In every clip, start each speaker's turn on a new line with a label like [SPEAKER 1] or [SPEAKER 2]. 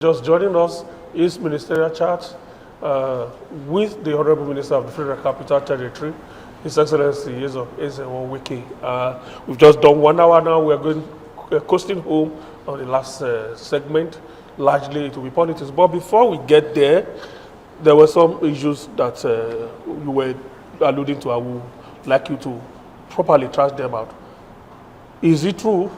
[SPEAKER 1] Just joining us is ministerial chart with the Honorable Minister of the Federal Capital Territory, His Excellency El-Rufai. We've just done 1 hour now. We're going coasting home on the last segment. Largely it will be politics. But before we get there, there were some issues that you were alluding to. I would like you to properly trash them out. Is it true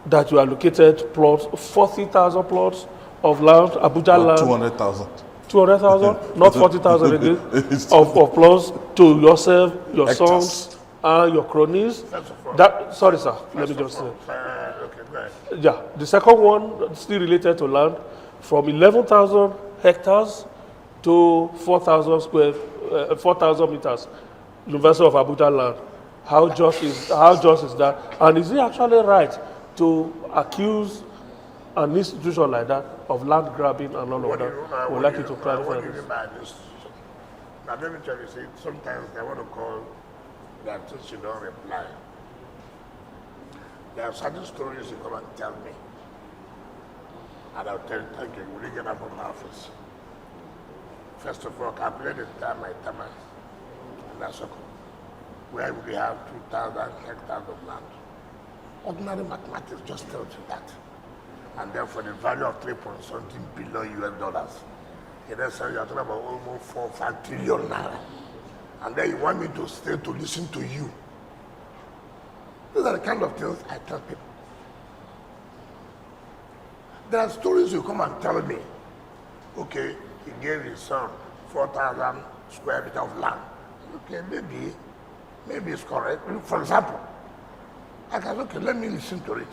[SPEAKER 1] that you allocated plots, 40,000 plots of land, Abuja land?
[SPEAKER 2] 200,000.
[SPEAKER 1] 200,000, not 40,000 again, of plots to yourself, your sons, and your cronies. Sorry, sir. Let me just say.
[SPEAKER 3] Okay, go ahead.
[SPEAKER 1] Yeah, the second one still related to land, from 11,000 hectares to 4,000 meters. University of Abuja land. How just is that? And is it actually right to accuse an institution like that of land grabbing and all of that? We'd like you to clarify
[SPEAKER 3] what do you mean by this? Now let me tell you, see, sometimes I want to call that since you don't reply. There are certain stories you come and tell me. And I'll tell you, thank you, will you get up from my office? First of all, calculate the time, my time, and that's okay. Where we have 2,000 hectares of land. Ordinary mathematics just tells you that. And therefore the value of $3.something billion US. In that sense, you're talking about almost 4 or 5 trillion naira. And then you want me to stay to listen to you. These are the kind of things I tell people. There are stories you come and tell me. Okay, he gave his son 4,000 square meters of land. Okay, maybe it's correct. For example, I can say, okay, let me listen to it.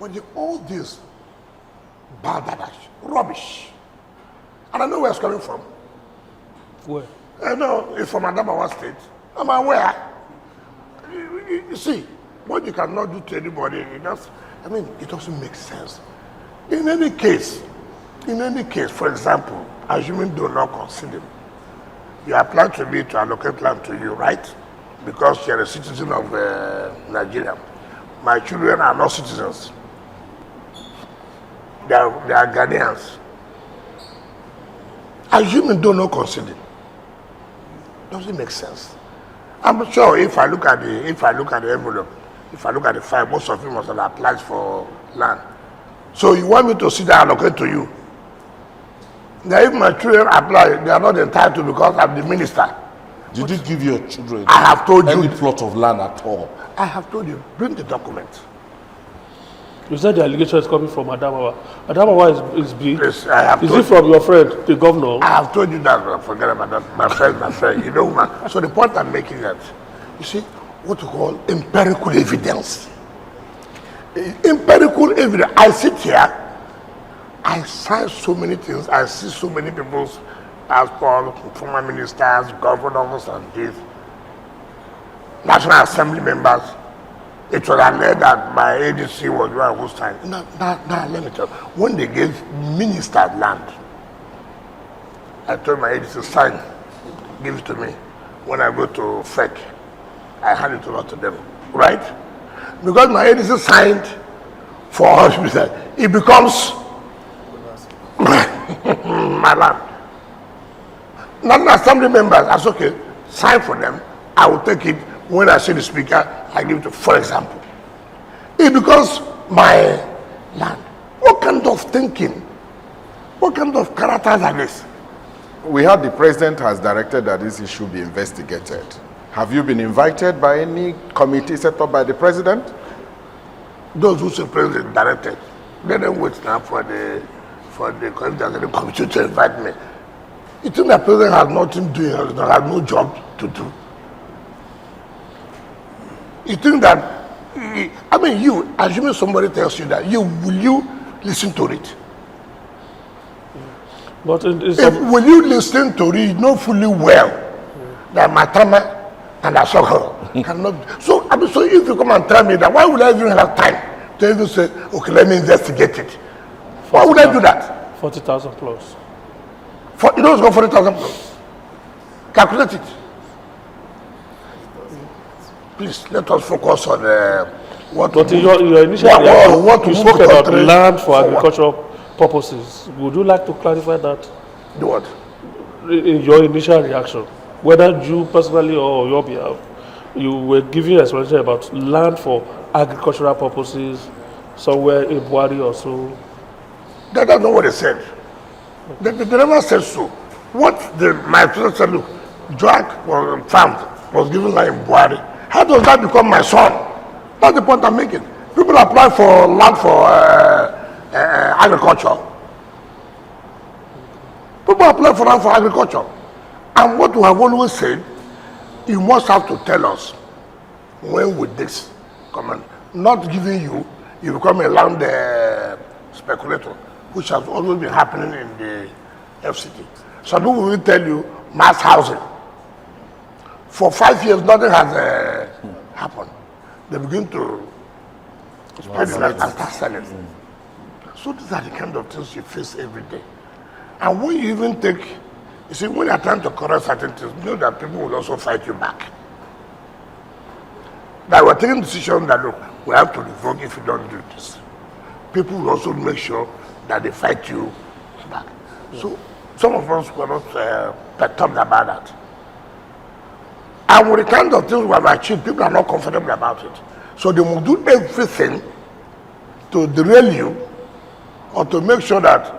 [SPEAKER 3] But all this balderdash, rubbish, and I know where it's coming from.
[SPEAKER 1] Where?
[SPEAKER 3] I know it's from Adamawa State. I'm aware. You see, what you cannot do to anybody, it doesn't make sense. In any case, for example, assuming do not consider, you apply to me to allocate land to you, right? Because you're a citizen of Nigeria. My children are not citizens. They are Ghanaians. Assuming do not consider, doesn't make sense. I'm sure if I look at the envelope, if I look at the file, most of you must have applied for land. So you want me to sit down and allocate to you? Now if my children apply, they are not entitled because I'm the minister.
[SPEAKER 2] Did you give your children
[SPEAKER 3] I have told
[SPEAKER 2] any
[SPEAKER 3] you
[SPEAKER 2] plot of land at all?
[SPEAKER 3] I have told you, bring the document.
[SPEAKER 1] You said the allegation is coming from Adamawa. Adamawa is big.
[SPEAKER 3] Please, I have
[SPEAKER 1] is
[SPEAKER 3] told
[SPEAKER 1] it from your friend, the governor?
[SPEAKER 3] I have told you that, forget about that, my friend, you know, man. So the point I'm making that, you see, what you call empirical evidence. Empirical evidence. I sit here, I sign so many things, I see so many people's passports, former ministers, governors, and this, National Assembly members. It was alleged that my agency was the one who signed. Now, let me tell you, when they gave ministers land, I told my agency, sign, give it to me. When I go to FEC, I hand it over to them, right? Because my agency signed for hospital, it becomes my land. National Assembly members, that's okay, sign for them, I will take it. When I see the speaker, I give it to, for example. It becomes my land. What kind of thinking? What kind of characters are this?
[SPEAKER 4] We heard the president has directed that this issue be investigated. Have you been invited by any committee set up by the president?
[SPEAKER 3] Those who say president directed, let them wait now for the committee to invite me. You think the president has nothing to do, has no job to do? You think that, you, assuming somebody tells you that, will you listen to it?
[SPEAKER 1] But
[SPEAKER 3] will you listen to it, know fully well that Matama and Asoko cannot? So if you come and tell me that, why would I even have time to even say, okay, let me investigate it? Why would I do that?
[SPEAKER 1] 40,000 plus.
[SPEAKER 3] You know it's got 40,000 plus. Calculate it. Please, let us focus on what.
[SPEAKER 1] But in your initial reaction, you spoke about land for agriculture purposes. Would you like to clarify that
[SPEAKER 3] Do what?
[SPEAKER 1] in your initial reaction? Whether you personally or on your behalf, you were giving explanation about land for agricultural purposes somewhere in Buhari or so.
[SPEAKER 3] That's not what they said. They never said so. What my president said, look, Jack was farmed, was given land in Buhari. How does that become my son? That's the point I'm making. People apply for land for agriculture. People apply for land for agriculture. And what we have always said, you must have to tell us when would this come in. Not giving you become a land speculator, which has always been happening in the FCT. Some people will tell you mass housing. For 5 years, nothing has happened. They begin to spread it and start selling. So these are the kind of things you face every day. And when you even take, you see, when you're trying to correct certain things, you know that people will also fight you back. That we're taking decisions that, look, we have to revoke if you don't do this. People will also make sure that they fight you back. So some of us were not perturbed about that. And with the kind of things we have achieved, people are not comfortable about it. So they will do everything to derail you or to make sure that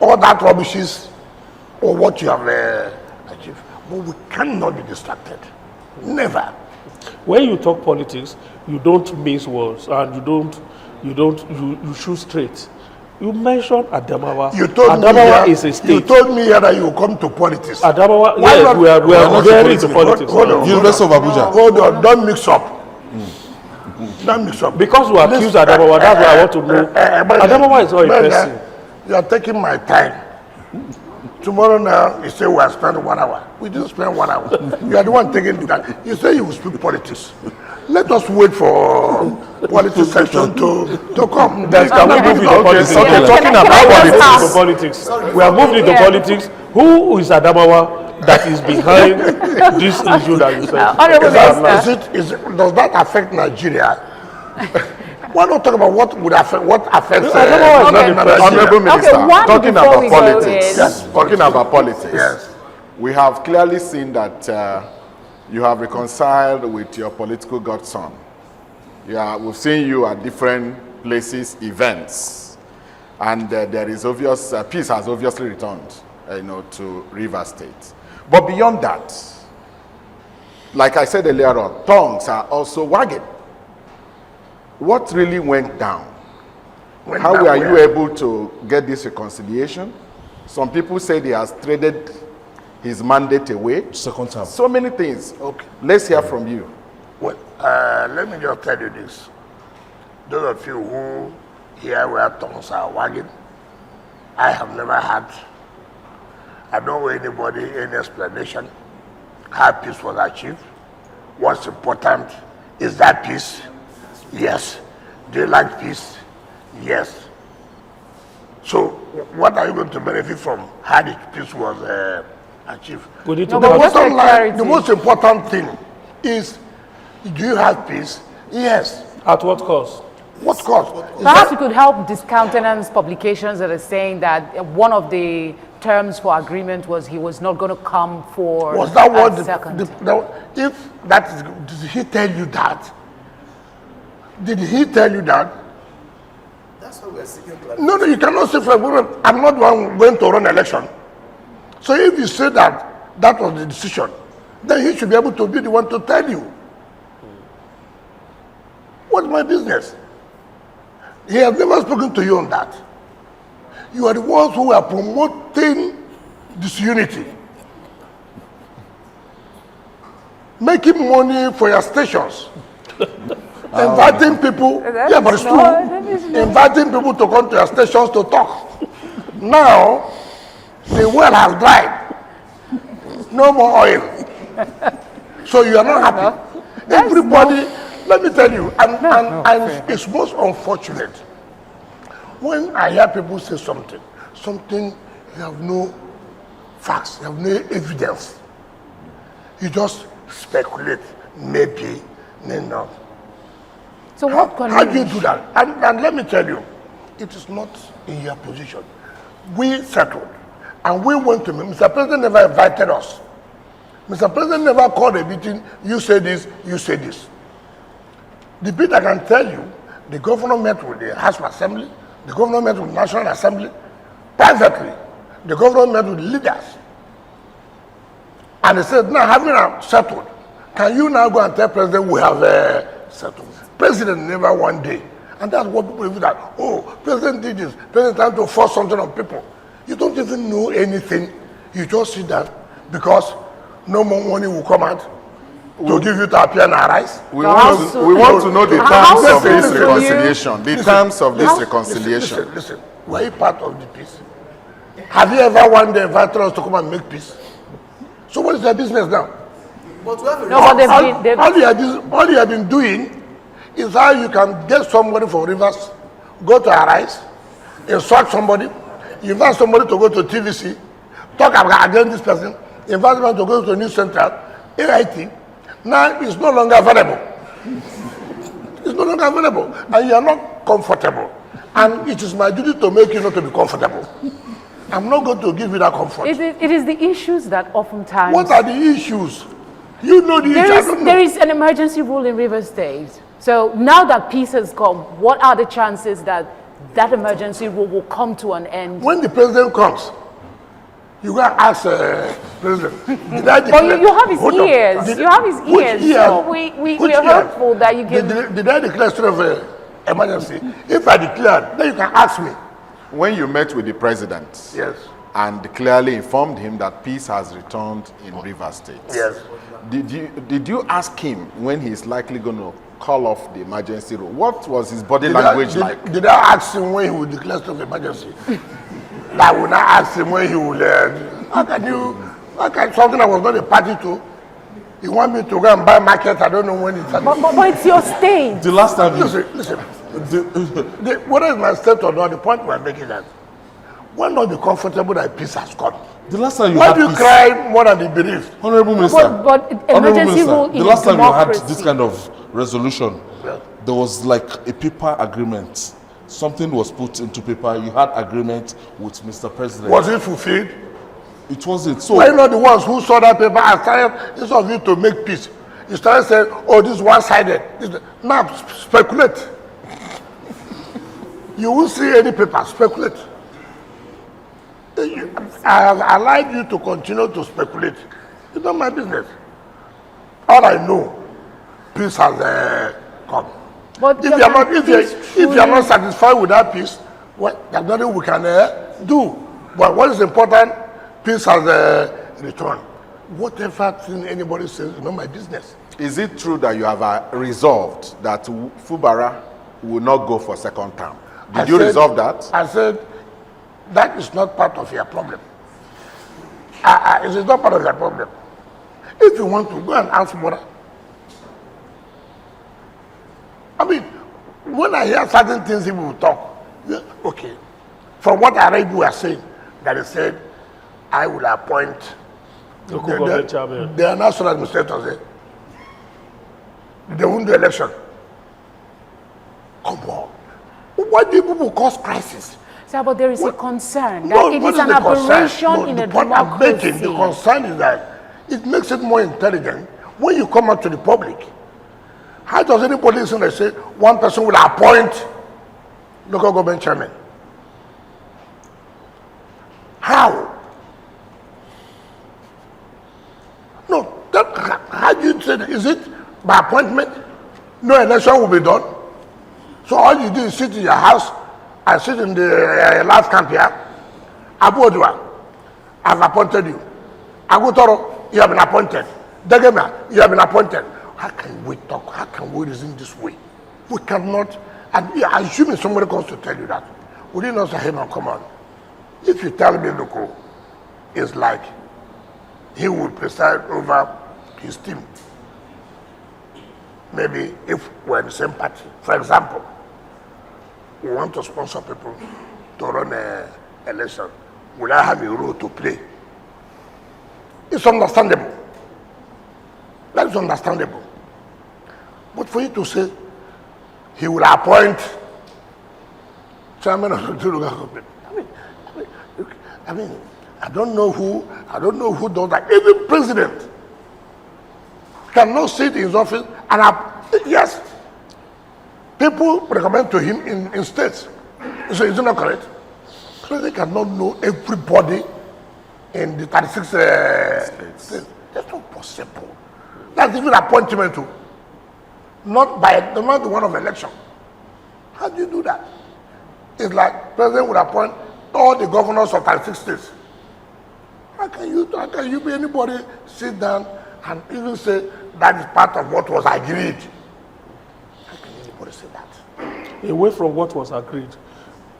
[SPEAKER 3] all that rubbish is or what you have achieved. But we cannot be distracted. Never.
[SPEAKER 1] When you talk politics, you don't mince words and you shoot straight. You mentioned Adamawa. Adamawa is a state.
[SPEAKER 3] You told me here that you come to politics.
[SPEAKER 1] Adamawa, yes, we are very into politics.
[SPEAKER 3] Hold on,
[SPEAKER 2] University of Abuja.
[SPEAKER 3] Hold on, don't mix up. Don't mix up.
[SPEAKER 1] Because you accuse Adamawa, that's why I want to know. Adamawa is not a person.
[SPEAKER 3] You are taking my time. Tomorrow now, you say we have spent 1 hour. We didn't spend 1 hour. You are the one taking that. You say you will speak politics. Let us wait for politics section to come.
[SPEAKER 1] Can we move into politics?
[SPEAKER 4] Okay, talking about
[SPEAKER 1] politics. We have moved into politics. Who is Adamawa that is behind this issue that you said?
[SPEAKER 3] Does that affect Nigeria? Why not talk about what affects
[SPEAKER 4] Honorable Minister, talking about politics.
[SPEAKER 3] Yes,
[SPEAKER 4] Talking about politics.
[SPEAKER 3] Yes.
[SPEAKER 4] We have clearly seen that you have reconciled with your political godson. We've seen you at different places, events, and there is obvious peace has obviously returned, to Rivers State. But beyond that, like I said earlier on, tongues are also wagging. What really went down? How were you able to get this reconciliation? Some people say he has traded his mandate away.
[SPEAKER 2] Second term.
[SPEAKER 4] So many things. Okay, let's hear from you.
[SPEAKER 3] Well, let me just tell you this. Those of you who hear where tongues are wagging, I have never had, I don't owe anybody any explanation how peace was achieved. What's important is that peace. Yes. Do you like peace? Yes. So what are you going to benefit from how the peace was achieved?
[SPEAKER 1] We need to
[SPEAKER 3] The most important thing is, do you have peace? Yes.
[SPEAKER 1] At what cost?
[SPEAKER 3] What cost?
[SPEAKER 5] Perhaps you could help discountenance publications that are saying that one of the terms for agreement was he was not going to come for
[SPEAKER 3] was that what
[SPEAKER 5] if
[SPEAKER 3] that is, did he tell you that? Did he tell you that?
[SPEAKER 2] That's what we're seeking clarification.
[SPEAKER 3] No, you cannot say, I'm not the one going to run election. So if you say that that was the decision, then he should be able to be the one to tell you. What's my business? He has never spoken to you on that. You are the ones who are promoting disunity, making money for your stations. Inviting people, but it's true. Inviting people to come to your stations to talk. Now, the well has dried. No more oil. So you are not happy. Everybody, let me tell you, and it's most unfortunate when I hear people say something you have no facts, you have no evidence. You just speculate, maybe, not.
[SPEAKER 5] So how
[SPEAKER 3] do you do that? And let me tell you, it is not in your position. we settled. And we went to him. Mr. President never invited us. Mr. President never called a meeting, you say this, you say this. The bit I can tell you, the governor met with the House of Assembly, the governor met with the National Assembly, privately. The governor met with leaders. And he said, now having settled, can you now go and tell President we have settled? President never one day. And that's what people do that, oh, President did this, President trying to force something on people. You don't even know anything. You just sit down because no more money will come out to give you to appear and arise.
[SPEAKER 4] We want to know the terms of this reconciliation. The terms of this reconciliation.
[SPEAKER 3] Listen, were you part of the peace? Have you ever one day invited us to come and make peace? So what is their business now?
[SPEAKER 2] But we have a
[SPEAKER 5] No, but
[SPEAKER 3] All you have been doing is how you can get somebody from Rivers, go to Arise, insult somebody, invite somebody to go to TVC, talk against this person, invite them to go to a News Central, AIT. Now it's no longer available. It's no longer available. And you are not comfortable. And it is my duty to make you not to be comfortable. I'm not going to give you that comfort.
[SPEAKER 5] It is the issues that oftentimes...
[SPEAKER 3] What are the issues? You know the issues.
[SPEAKER 5] There is an emergency rule in Rivers State. So now that peace has come, what are the chances that that emergency rule will come to an end?
[SPEAKER 3] When the president comes, you go and ask president. Did I declare?
[SPEAKER 5] But you have his ears. You have his ears.
[SPEAKER 3] Ear?
[SPEAKER 5] So we are hopeful that you can...
[SPEAKER 3] Did I declare state of emergency? If I declared, then you can ask me.
[SPEAKER 4] When you met with the president,
[SPEAKER 3] Yes.
[SPEAKER 4] and clearly informed him that peace has returned in Rivers State,
[SPEAKER 3] Yes.
[SPEAKER 4] did you ask him when he's likely going to call off the emergency rule? What was his body language like?
[SPEAKER 3] Did I ask him when he would declare state of emergency? I will not ask him when he will. How can something I was not a party to? You want me to go and buy market? I don't know when it's.
[SPEAKER 5] But it's your state.
[SPEAKER 1] The last time
[SPEAKER 3] Listen. Whether it's my state or not, the point we're making that why not be comfortable that peace has come?
[SPEAKER 1] the last time you
[SPEAKER 3] Why
[SPEAKER 1] had
[SPEAKER 3] do you
[SPEAKER 1] peace,
[SPEAKER 3] cry more than the bereaved?
[SPEAKER 1] Honorable Minister,
[SPEAKER 5] But
[SPEAKER 1] Honorable
[SPEAKER 5] emergency
[SPEAKER 1] Minister,
[SPEAKER 5] rule in
[SPEAKER 1] the last time you had
[SPEAKER 5] democracy.
[SPEAKER 1] this kind of resolution,
[SPEAKER 3] Yeah.
[SPEAKER 1] there was like a paper agreement. Something was put into paper. You had agreement with Mr. President.
[SPEAKER 3] Was it fulfilled?
[SPEAKER 1] It wasn't. So
[SPEAKER 3] Why not the ones who saw that paper and started, instead of you to make peace, you started saying, oh, this is one-sided. Now, speculate. You won't see any paper, speculate. I have allowed you to continue to speculate. It's not my business. All I know, peace has come.
[SPEAKER 5] But
[SPEAKER 3] If you are not satisfied with that peace, there's nothing we can do. But what is important, peace has returned. Whatever thing anybody says is not my business.
[SPEAKER 4] Is it true that you have resolved that Fubara will not go for second term? Did you resolve that?
[SPEAKER 3] I said, that is not part of your problem. It is not part of your problem. If you want to, go and ask Mora. I mean, when I hear certain things people will talk, okay. From what I read, you are saying, that they said, I will appoint
[SPEAKER 1] local government chairman.
[SPEAKER 3] the national administrators. They won't do election. Come on. Why do people cause crisis?
[SPEAKER 5] Sir, but there is a concern that
[SPEAKER 3] No,
[SPEAKER 5] it
[SPEAKER 3] what
[SPEAKER 5] is an
[SPEAKER 3] the concern?
[SPEAKER 5] aberration
[SPEAKER 3] No,
[SPEAKER 5] in
[SPEAKER 3] the
[SPEAKER 5] a
[SPEAKER 3] point I'm making,
[SPEAKER 5] democracy.
[SPEAKER 3] the concern is that it makes it more intelligent when you come out to the public. How does anybody listen and say one person will appoint local government chairman? How? No, how do you say that? Is it by appointment? No election will be done. So all you do is sit in your house and sit in the last camp here. Abu Odua, I've appointed you. Agutoro, you have been appointed. Degema, you have been appointed. How can we talk? How can we reason this way? We cannot, and assuming somebody comes to tell you that, we didn't say him on command. If you tell me, look, it's like he will preside over his team. Maybe if we're in the same party, for example, we want to sponsor people to run an election. Will I have a role to play? It's understandable. That is understandable. But for you to say he will appoint chairman of the local government, I mean, I don't know who does that. Even president cannot sit in his office and yes, people recommend to him in states. So is it not correct? President cannot know everybody in the 36 states. That's not possible. That's even appointment too. Not the one of election. How do you do that? It's like president would appoint all the governors of 36 states. How can you be anybody sit down and even say that is part of what was agreed? How can anybody say that?
[SPEAKER 1] Away from what was agreed,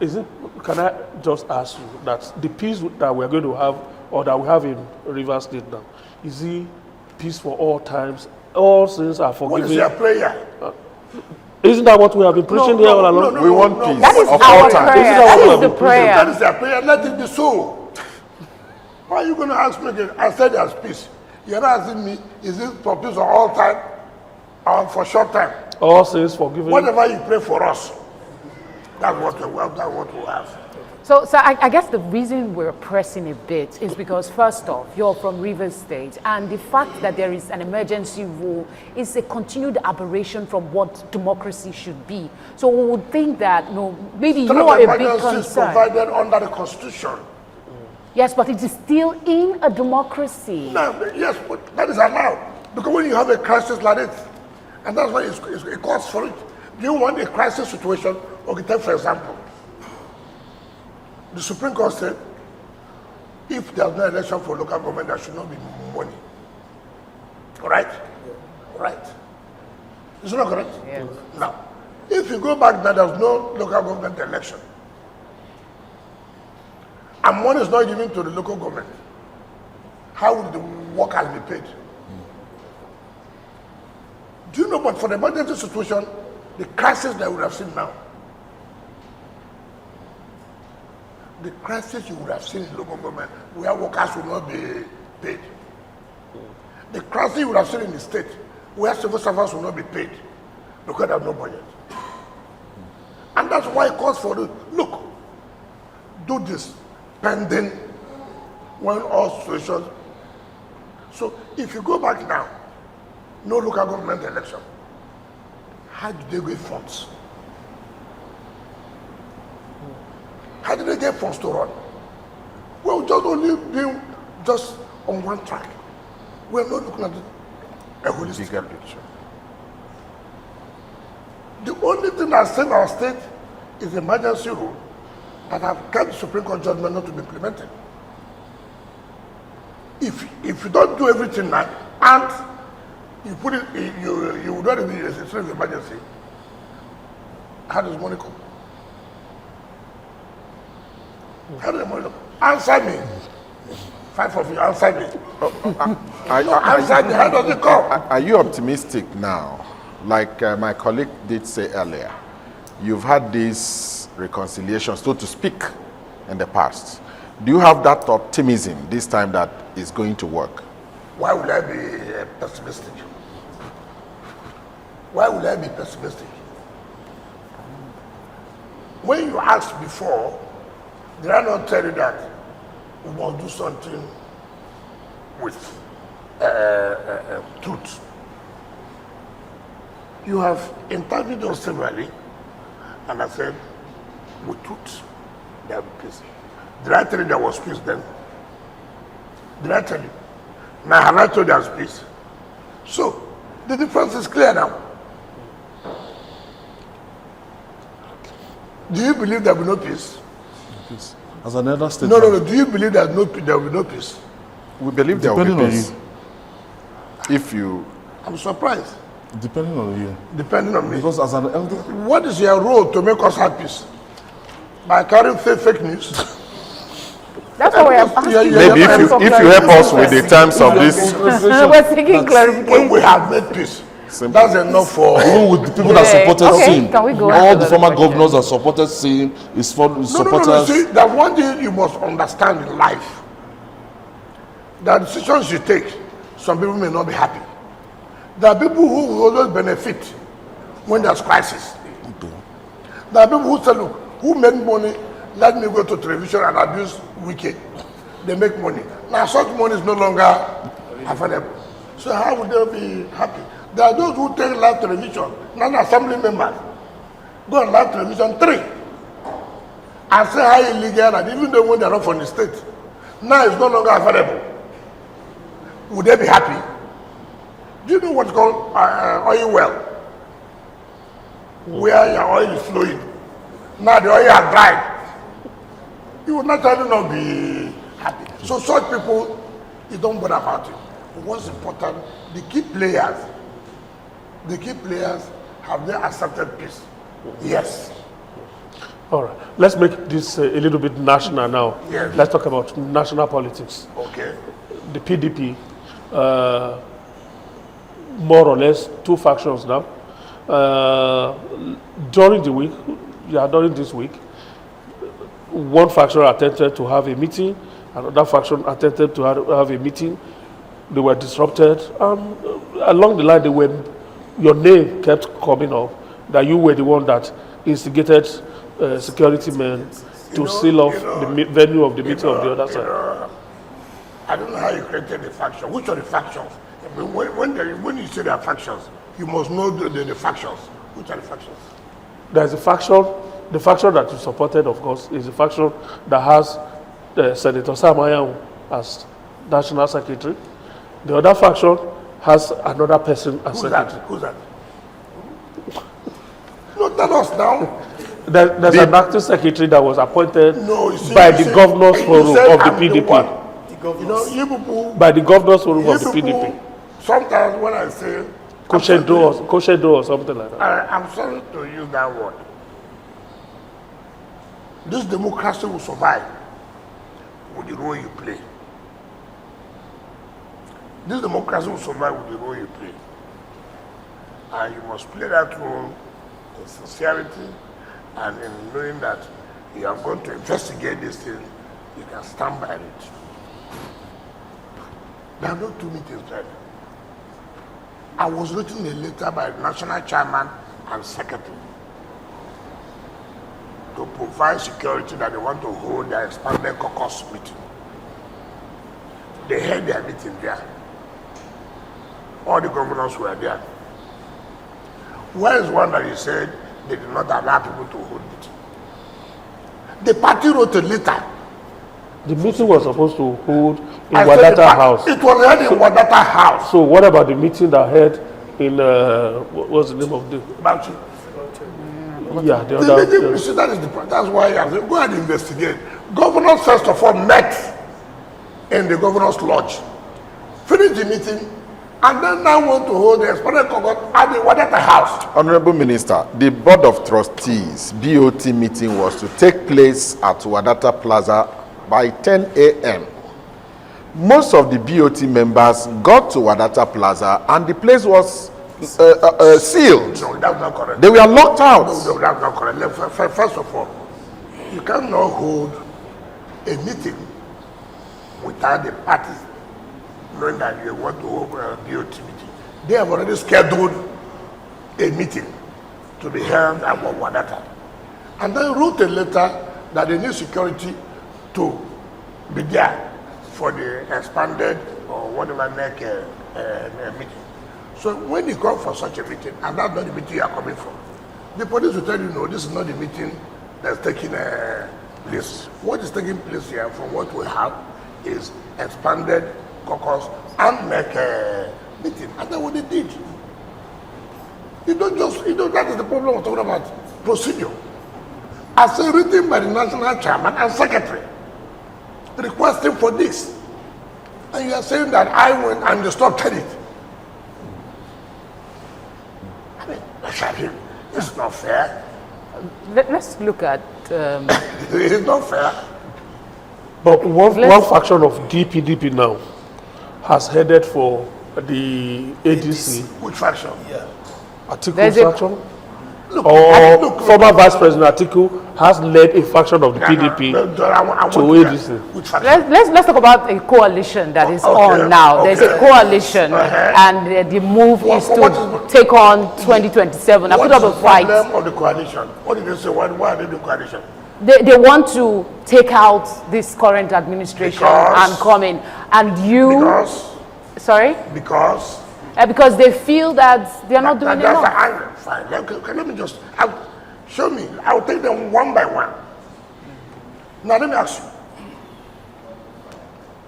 [SPEAKER 1] can I just ask you that the peace that we're going to have, or that we have in Rivers State now, is it peace for all times? All sins are forgiven.
[SPEAKER 3] What is your prayer?
[SPEAKER 1] Isn't that what we have been preaching here all along?
[SPEAKER 4] We want peace
[SPEAKER 5] That is
[SPEAKER 4] of
[SPEAKER 5] our
[SPEAKER 4] all time.
[SPEAKER 5] prayer.
[SPEAKER 1] That
[SPEAKER 5] That
[SPEAKER 1] is
[SPEAKER 5] is the prayer.
[SPEAKER 3] That is your prayer. Let it be so. Why are you going to ask me again? I said there's peace. You're not asking me, is it for peace for all time or for short time?
[SPEAKER 1] All sins forgiven.
[SPEAKER 3] Whatever you pray for us, that's what we have.
[SPEAKER 5] So I guess the reason we're pressing a bit is because, first off, you're from Rivers State, and the fact that there is an emergency rule is a continued aberration from what democracy should be. So we would think that, maybe you are a big concern.
[SPEAKER 3] Provided under the Constitution.
[SPEAKER 5] Yes, but it is still in a democracy.
[SPEAKER 3] No, yes, but that is allowed. Because when you have a crisis like this, and that's why it calls for it. Do you want a crisis situation? Okay, take for example, the Supreme Court said, if there's no election for local government, there should not be money. Right? Right. Is it not correct?
[SPEAKER 5] Yes.
[SPEAKER 3] Now, if you go back now, there's no local government election, and money is not given to the local government, how would the workers be paid? Do you know, but for the emergency situation, the crisis that we have seen now, the crisis you would have seen in local government where workers will not be paid, the crisis you would have seen in the state where civil servants will not be paid because there's no budget. And that's why it calls for the look, do this pending when all situations. So if you go back now, no local government election, how do they get funds? How did they get funds to run? Well, just only being just on one track. We're not looking at a holistic picture. The only thing that saved our state is the emergency rule that have kept the Supreme Court judgment not to be implemented. If you don't do everything now, and you put it, you would not be a state of emergency, how does money come? How does the money come? Answer me. 5 of you, answer me. Answer me, how does it come?
[SPEAKER 4] Are you optimistic now? Like my colleague did say earlier, you've had this reconciliation, so to speak, in the past. Do you have that optimism this time that is going to work?
[SPEAKER 3] Why would I be pessimistic? Why would I be pessimistic? When you asked before, did I not tell you that we must do something with truth? You have interviewed us severally, and I said, with truth, there will be peace. Did I tell you there was peace then? Did I tell you? Now, have I told you there's peace? So, the difference is clear now. Do you believe there will be no peace?
[SPEAKER 6] Peace. As another state.
[SPEAKER 3] No. Do you believe there will be no peace?
[SPEAKER 4] We believe there will be
[SPEAKER 6] Depending on
[SPEAKER 4] peace. If you...
[SPEAKER 3] I'm surprised.
[SPEAKER 6] Depending on you.
[SPEAKER 3] Depending on me.
[SPEAKER 6] Because as an elder,
[SPEAKER 3] What is your role to make us have peace? By carrying fake news?
[SPEAKER 5] That's what we're asking.
[SPEAKER 4] Maybe if you help us with the terms of this,
[SPEAKER 5] We're seeking clarification.
[SPEAKER 3] We have made peace.
[SPEAKER 4] Simple.
[SPEAKER 3] That's enough for.
[SPEAKER 6] even with the people that
[SPEAKER 5] Okay,
[SPEAKER 6] supported
[SPEAKER 5] okay,
[SPEAKER 6] Sin,
[SPEAKER 5] can we go
[SPEAKER 6] all
[SPEAKER 5] on to
[SPEAKER 6] the
[SPEAKER 5] the
[SPEAKER 6] former
[SPEAKER 5] question?
[SPEAKER 6] governors that supported Sin, his
[SPEAKER 3] No.
[SPEAKER 6] supporters.
[SPEAKER 3] See, there's one thing you must understand in life. The decisions you take, some people may not be happy. There are people who will always benefit when there's crisis. There are people who say, look, who made money, let me go to television and abuse Wike. they make money. Now such money is no longer available. So how would they be happy? There are those who take live television, non-assembly members, go on live television 3 and say how illegal, and even though when they're not from the state, now it's no longer available. Would they be happy? Do you know what's called oil well? Where your oil is flowing. Now the oil has dried. You would naturally not be happy. So such people, you don't bother about it. But what's important, the key players have they accepted peace? Yes.
[SPEAKER 1] All right. Let's make this a little bit national now.
[SPEAKER 3] Yes.
[SPEAKER 1] Let's talk about national politics.
[SPEAKER 3] Okay.
[SPEAKER 1] The PDP, more or less 2 factions now. During this week, one faction attempted to have a meeting, another faction attempted to have a meeting. They were disrupted. Along the line, your name kept coming up, that you were the one that instigated security men to seal off the venue of the meeting of the other side.
[SPEAKER 3] I don't know how you created the faction. Which are the factions? I mean, when you say there are factions, you must know the factions. Which are the factions?
[SPEAKER 1] There's a faction. The faction that you supported, of course, is the faction that has Senator Amaechi as national secretary. The other faction has another person as secretary.
[SPEAKER 3] Who's that? No, tell us now.
[SPEAKER 1] There's an acting secretary that was appointed by the
[SPEAKER 3] you
[SPEAKER 1] governors forum of the PDP.
[SPEAKER 3] You know, you people,
[SPEAKER 1] By the governors forum of the PDP.
[SPEAKER 3] Sometimes when I say
[SPEAKER 1] Koshedo or something like that.
[SPEAKER 3] I'm sorry to use that word. This democracy will survive with the role you play. This democracy will survive with the role you play. And you must play that role in sincerity and in knowing that you are going to investigate this thing, you can stand by it. There are no 2 meetings there. I was written a letter by the national chairman and secretary to provide security that they want to hold their expanded caucus meeting. They held their meeting there. All the governors were there. Where is one that he said they did not allow people to hold it? The party wrote a letter.
[SPEAKER 1] The meeting was supposed to hold in Wadata House.
[SPEAKER 3] It was held in Wadata House.
[SPEAKER 1] So what about the meeting that held in, what's the name of the?
[SPEAKER 3] Bauchi.
[SPEAKER 1] Yeah, the
[SPEAKER 3] You
[SPEAKER 1] other.
[SPEAKER 3] see, that's why I have to go and investigate. Governors first of all met in the governor's lodge, finished the meeting, and then now want to hold the expanded caucus at the Wadata House.
[SPEAKER 4] Honorable Minister, the Board of Trustees BOT meeting was to take place at Wadata Plaza by 10 a.m. Most of the BOT members got to Wadata Plaza and the place was sealed.
[SPEAKER 3] No, that's not correct.
[SPEAKER 4] They were locked out.
[SPEAKER 3] No, that's not correct. First of all, you cannot hold a meeting without the parties knowing that you want to hold a BOT meeting. They have already scheduled a meeting to be held at Wadata. And then wrote a letter that they need security to be there for the expanded or whatever next meeting. So when you come for such a meeting, and that's not the meeting you are coming from, the police will tell you, no, this is not the meeting that's taking place. What is taking place here, from what we have, is expanded caucus and make a meeting. And that's what they did. That is the problem we're talking about, procedure. As written by the national chairman and secretary, requesting for this. And you are saying that I went and disrupted it. I mean, it's not fair.
[SPEAKER 5] Let's look at...
[SPEAKER 3] It's not fair.
[SPEAKER 1] But one faction of DPDP now has headed for the ADC.
[SPEAKER 3] Which faction?
[SPEAKER 1] Atiku
[SPEAKER 5] There's
[SPEAKER 1] faction?
[SPEAKER 3] Look,
[SPEAKER 1] Former Vice President Atiku has led a faction of the PDP to ADC.
[SPEAKER 3] Which faction?
[SPEAKER 5] Let's talk about a coalition that is on now. There's a coalition, and the move is to take on 2027. I put up a fight.
[SPEAKER 3] What is the problem of the coalition? What did they say? Why are they doing coalition?
[SPEAKER 5] they want to take out this current administration
[SPEAKER 3] Because-
[SPEAKER 5] and come in, and you, sorry,
[SPEAKER 3] Because
[SPEAKER 5] because they feel that they are not doing
[SPEAKER 3] that's
[SPEAKER 5] enough.
[SPEAKER 3] angry. Fine. Okay, let me just show me. I'll take them one by one. Now let me ask you.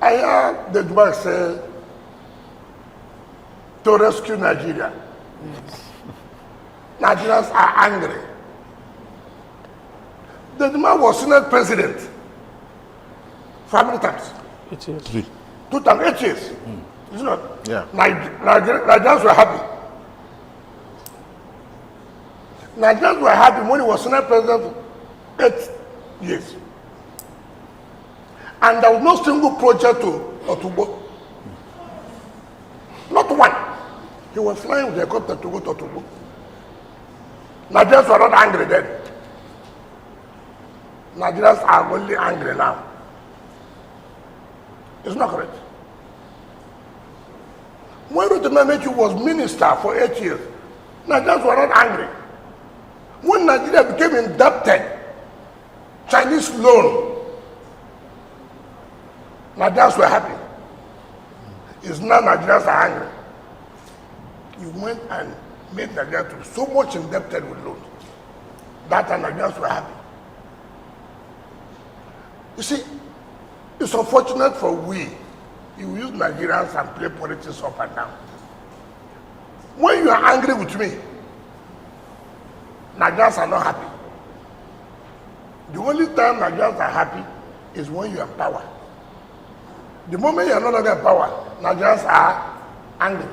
[SPEAKER 3] I heard the Dubai say to rescue Nigeria. Nigerians are angry. The man was Senate president for how many times?
[SPEAKER 1] 8 years.
[SPEAKER 6] 3.
[SPEAKER 3] 2 times, 8 years. Isn't it?
[SPEAKER 4] Yeah.
[SPEAKER 3] Nigerians were happy. Nigerians were happy when he was Senate president for 8 years. And there was no single project to Otubo. Not one. He was flying with a helicopter to go to Otubo. Nigerians were not angry then. Nigerians are only angry now. It's not correct. When Amaechi was minister for 8 years, Nigerians were not angry. When Nigeria became indebted, Chinese loan, Nigerians were happy. It's now Nigerians are angry. You went and made Nigeria to be so much indebted with loans. That time Nigerians were happy. You see, it's unfortunate for we. You use Nigerians and play politics up and down. When you are angry with me, Nigerians are not happy. The only time Nigerians are happy is when you are in power. The moment you are no longer in power, Nigerians are angry.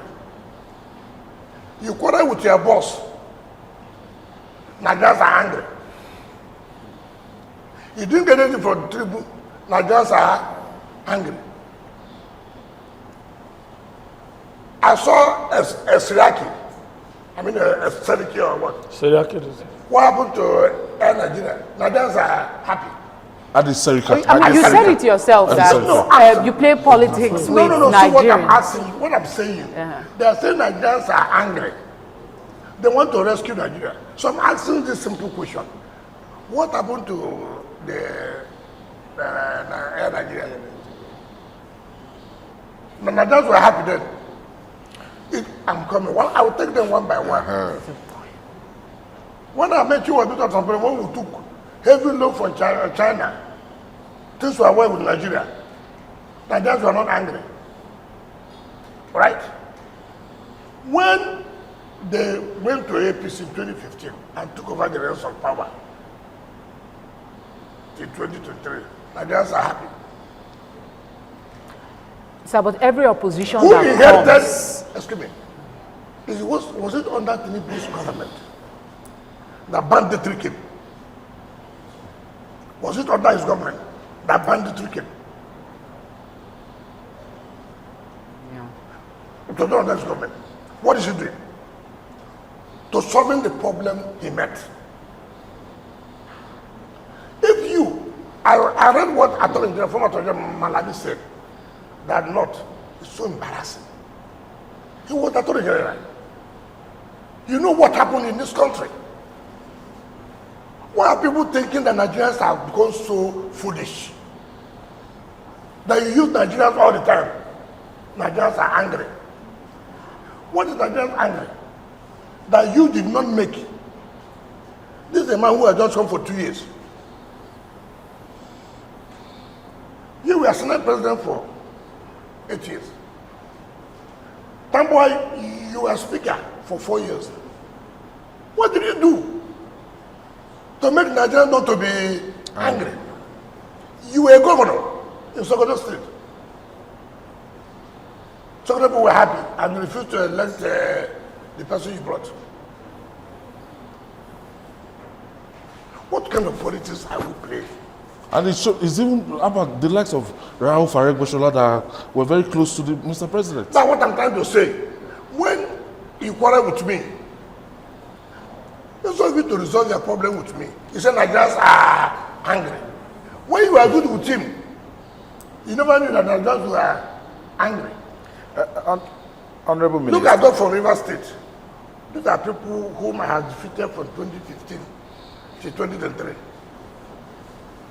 [SPEAKER 3] You quarrel with your boss, Nigerians are angry. You didn't get anything from the tribune, Nigerians are angry. I saw a Siraki, a Seriki or what?
[SPEAKER 1] Seriaki.
[SPEAKER 3] What happened to Air Nigeria? Nigerians are happy.
[SPEAKER 6] At the Serika.
[SPEAKER 5] I mean, you said it yourself that you play politics with
[SPEAKER 3] No. So what I'm
[SPEAKER 5] Nigerians.
[SPEAKER 3] asking, what I'm saying, they are saying Nigerians are angry. They want to rescue Nigeria. So I'm asking this simple question: what happened to the Air Nigeria? The Nigerians were happy then. I'm coming. Well, I will take them one by one. When Amaechi was built up some point, when we took heavy loan from China, things were well with Nigeria. Nigerians were not angry. Right? When they went to APC in 2015 and took over the reins of power in 2023, Nigerians are happy.
[SPEAKER 5] So, but every opposition
[SPEAKER 3] Who
[SPEAKER 5] that
[SPEAKER 3] inherited,
[SPEAKER 5] comes,
[SPEAKER 3] excuse me, was it under Tinubu's government that banditry came? Was it under his government that banditry came? It was not under his government. What is he doing? To solving the problem he met. If you, I read what Attorney General, former Attorney General Malami said, that not, it's so embarrassing. He was Attorney General. You know what happened in this country? Why are people thinking that Nigerians have become so foolish? That you use Nigerians all the time. Nigerians are angry. What is Nigerians angry? That you did not make it. This is a man who has just come for 2 years. You were Senate president for 8 years. Tamboy, you were speaker for 4 years. What did you do to make Nigerians not to be angry? You were a governor in Sokoto State. Sokoto people were happy and you refused to elect the person you brought. What kind of politics are we playing?
[SPEAKER 6] And it's even about the likes of Rahul Faregbeshola that were very close to the Mr. President.
[SPEAKER 3] That's what I'm trying to say. When you quarrel with me, it's not good to resolve your problem with me. You say Nigerians are angry. When you are good with him, you never knew that Nigerians were angry.
[SPEAKER 4] Honorable Minister.
[SPEAKER 3] Look at those from River State. These are people whom I have defeated from 2015 to 2023.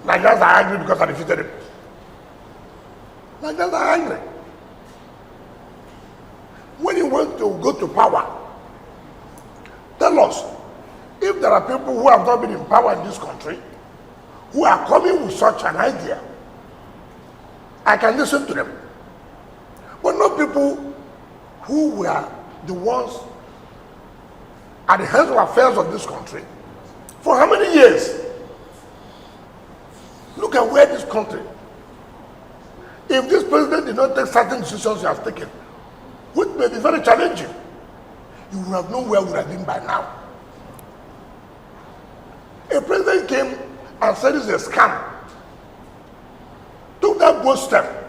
[SPEAKER 3] Nigerians are angry because I defeated him. Nigerians are angry. When you want to go to power, tell us if there are people who have not been in power in this country who are coming with such an idea. I can listen to them. But not people who were the ones at the heads of affairs of this country for how many years? Look at where this country, if this president did not take certain decisions he has taken, which may be very challenging, you would have known where we would have been by now. A president came and said it's a scam, took that bold step.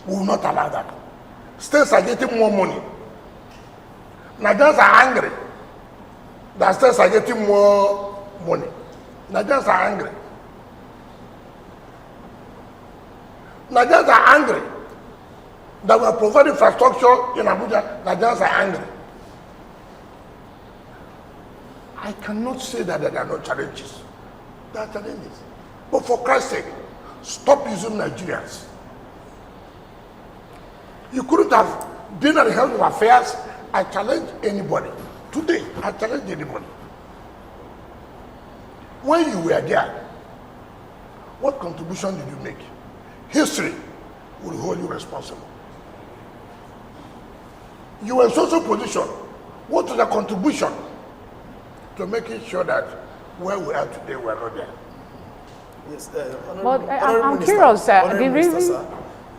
[SPEAKER 3] We will not allow that. States are getting more money. Nigerians are angry that states are getting more money. Nigerians are angry. Nigerians are angry that we are providing infrastructure in Abuja. Nigerians are angry. I cannot say that there are no challenges. There are challenges. But for Christ's sake, stop using Nigerians. You couldn't have been at the helm of affairs. I challenge anybody. Today, I challenge anybody. When you were there, what contribution did you make? History will hold you responsible. You were in social position. What was the contribution to making sure that where we are today, we are not there?
[SPEAKER 2] Yes,
[SPEAKER 5] But I'm curious, the reason...
[SPEAKER 2] Sir,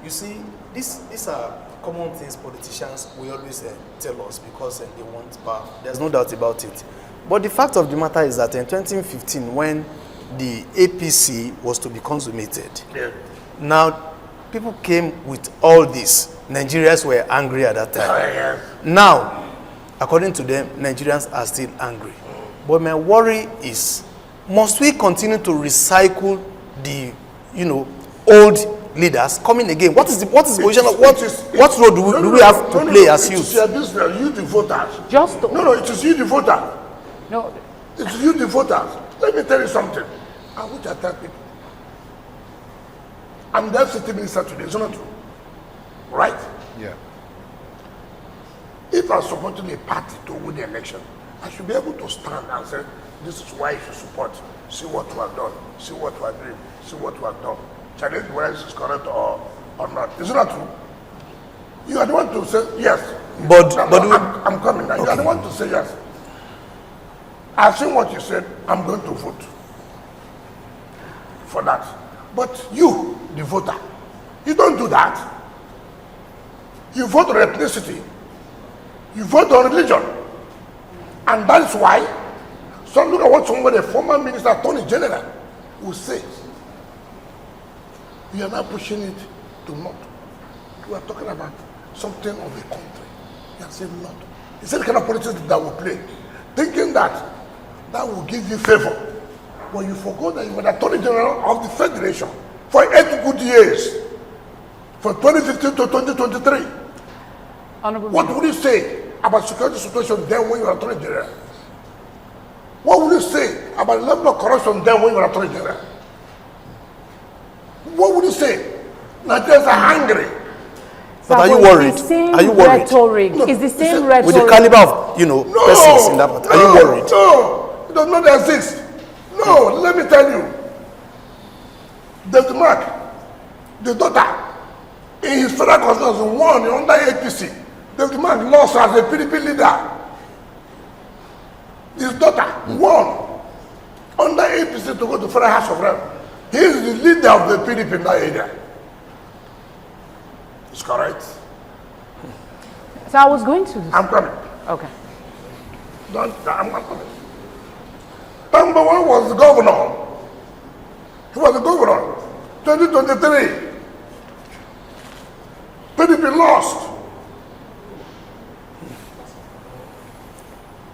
[SPEAKER 2] you see, these are common things politicians will always tell us because they want power. There's no doubt about it. But the fact of the matter is that in 2015, when the APC was to be consummated, now people came with all this. Nigerians were angry at that time. Now, according to them, Nigerians are still angry. But my worry is, must we continue to recycle the, old leaders coming again? What is the position of what role do we have to play as youth?
[SPEAKER 3] It's your business, you the voters.
[SPEAKER 5] No,
[SPEAKER 3] it is you the voters.
[SPEAKER 5] No.
[SPEAKER 3] It's you the voters. Let me tell you something. I want to tell people. I'm the city minister today, it's not true. Right?
[SPEAKER 4] Yeah.
[SPEAKER 3] If I'm supporting a party to win the election, I should be able to stand and say, this is why you should support. See what we have done. See what we are doing. See what we have done. Challenge whether this is correct or not. Is it not true? You are the one to say yes. I'm coming now. Okay. You are the one to say yes. I've seen what you said. I'm going to vote for that. But you, the voter, you don't do that. You vote on ethnicity. You vote on religion. And that's why, so look at what somebody, a former minister, attorney general, will say. You are not pushing it to not. We are talking about something of a country. You are saying not. It's the kind of politics that will play. Thinking that will give you favor. But you forgot that you were the attorney general of the federation for 8 good years. From 2015 to 2023. What would you say about security situation then when you were attorney general? What would you say about the level of corruption then when you were attorney general? What would you say? Nigerians are angry.
[SPEAKER 4] But are you worried? Are you worried?
[SPEAKER 5] Rhetoric. No, it's the same rhetoric.
[SPEAKER 4] With the caliber of, persons in that part. Are you worried?
[SPEAKER 3] No, it does not exist. No, let me tell you. David Mark, the daughter, in his federal constituency, won under APC. David Mark lost as a PDP leader. His daughter won under APC to go to Federal House of Reps. He is the leader of the PDP in that area. It's correct.
[SPEAKER 5] So I was going to...
[SPEAKER 3] I'm coming.
[SPEAKER 5] Okay.
[SPEAKER 3] I'm coming. Number one was the governor. He was the governor. 2023. PDP lost.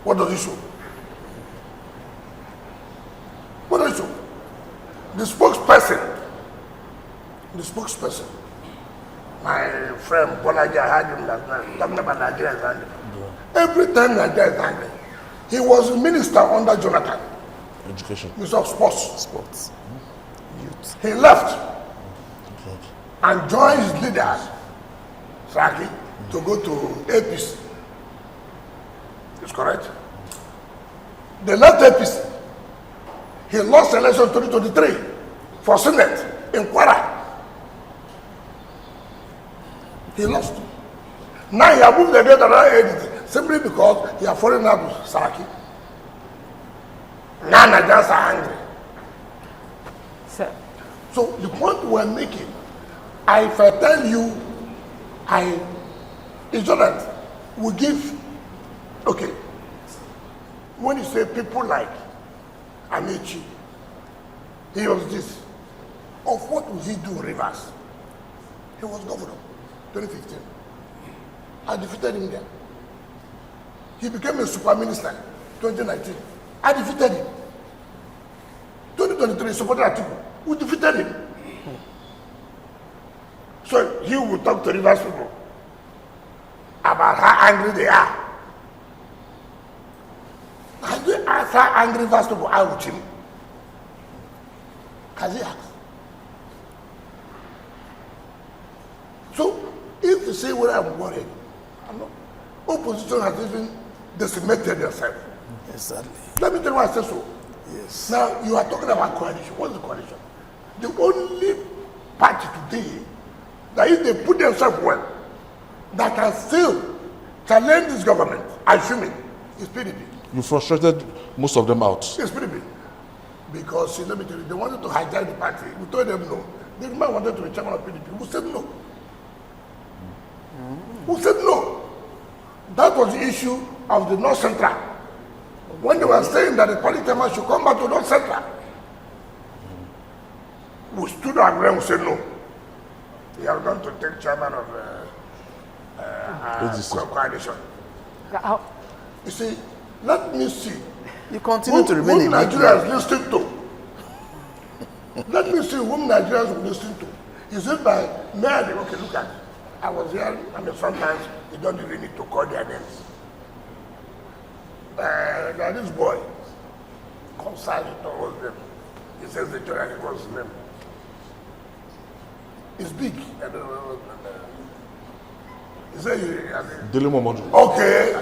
[SPEAKER 3] What does it show? What does it show? The spokesperson, my friend Bolaji, I heard him last night talking about Nigerians angry. Every time Nigeria is angry, he was a minister under Jonathan.
[SPEAKER 6] Education.
[SPEAKER 3] Minister of Sports. He left and joined his leaders, Saki, to go to APC. Is correct? They left APC. He lost election 2023 for Senate in Kwara. He lost. Now he has moved again to another agency simply because he has fallen out with Saraki. Now Nigerians are angry.
[SPEAKER 5] Sir.
[SPEAKER 3] So the point we're making, if I tell you, it's not that we give, okay, when you say people like Amaechi, he was this. Of what would he do in Rivers? He was governor, 2015. I defeated him there. He became a super minister, 2019. I defeated him. 2023, supported Atiku. We defeated him. So he will talk to Rivers people about how angry they are. Has he asked how angry Rivers people are with him? Has he asked? So if you say, well, I'm worried, I'm not. Opposition has even decimated themselves.
[SPEAKER 2] Exactly.
[SPEAKER 3] Let me tell you why I say so.
[SPEAKER 2] Yes.
[SPEAKER 3] Now, you are talking about coalition. What's the coalition? The only party today that if they put themselves well, that can still challenge this government, assuming, is PDP.
[SPEAKER 6] You frustrated most of them out.
[SPEAKER 3] It's PDP. Because, see, let me tell you, they wanted to hijack the party. We told them no. The man wanted to be chairman of PDP. We said no. We said no. That was the issue of the North Central. When they were saying that the party chairman should come back to North Central, we stood our ground and said no. We are going to take chairman of coalition. You see, let me see.
[SPEAKER 2] You continue to remain
[SPEAKER 3] whom
[SPEAKER 2] a
[SPEAKER 3] Nigerians listen to. Let me see whom Nigerians will listen to. Is it by merely, okay, look at it. I was here, I mean, sometimes you don't even need to call their names. This boy, concerned towards them. He says the journalist was his name. It's big. He said, okay,